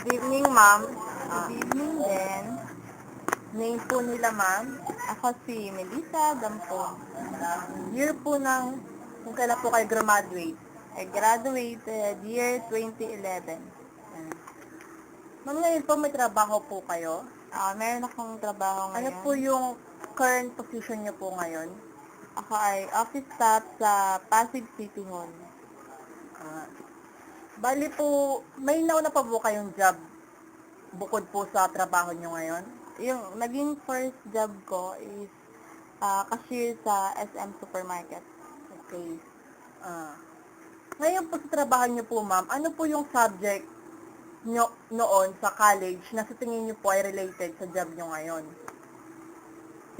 Good evening, ma'am. Good evening din. Name po nila, ma'am? Ako si Melissa Dampon. Year po ng kung kailan po kayo graduate? I graduated year 2011. Ayan. Ma'am, ngayon po may trabaho po kayo? Meron akong trabaho ngayon. Ano po yung current position niyo po ngayon? Ako ay office staff sa Pasig City Hall. Bali po, may nauna pa po kayong job bukod po sa trabaho nyo ngayon? Yung naging first job ko is cashier sa SM Supermarket. Okay. Ngayon po sa trabaho nyo po, ma'am, ano po yung subject nyo noon sa college na sa tingin nyo po ay related sa job nyo ngayon?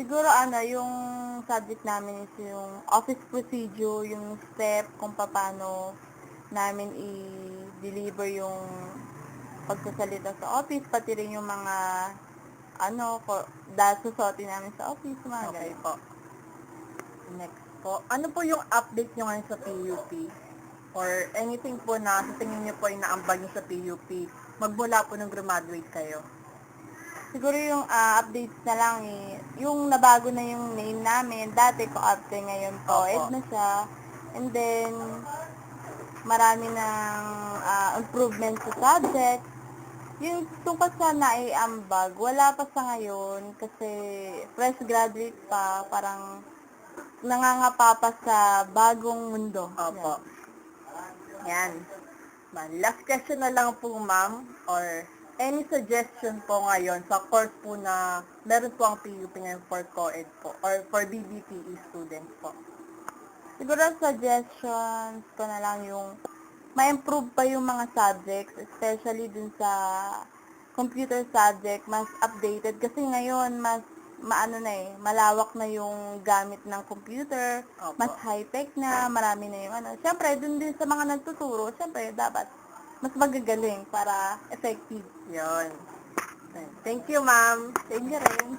Siguro yung subject namin is yung office procedure, yung step kung paano namin i-deliver yung pagsasalita sa office, pati rin yung mga dahil susuotin namin sa office, mga okay po. Next po, ano po yung update nyo ngayon sa PUP? Or anything po na sa tingin nyo po ay naambag nyo sa PUP magmula po nung graduate kayo? Siguro yung updates na lang yung nabago na yung name namin. Dati co-opter, ngayon co-ed na siya. And then, marami ng improvement sa subject. Yung tungkol sa naiambag, wala pa sa ngayon kasi fresh graduate pa, parang nangangapa pa sa bagong mundo. Opo. Yan. Last question na lang po, ma'am, or any suggestion po ngayon sa course po na meron po ang PUP ngayon for co-ed po or for BBTE students po? Siguro suggestions ko na lang yung ma-improve pa yung mga subjects, especially dun sa computer subject, mas updated kasi ngayon mas malawak na yung gamit ng computer. Opo. Mas high-tech na, marami na yung Siyempre, dun din sa mga nagtuturo, siyempre, dapat mas magagaling para effective. Yun. Thank you, ma'am. Thank you rin.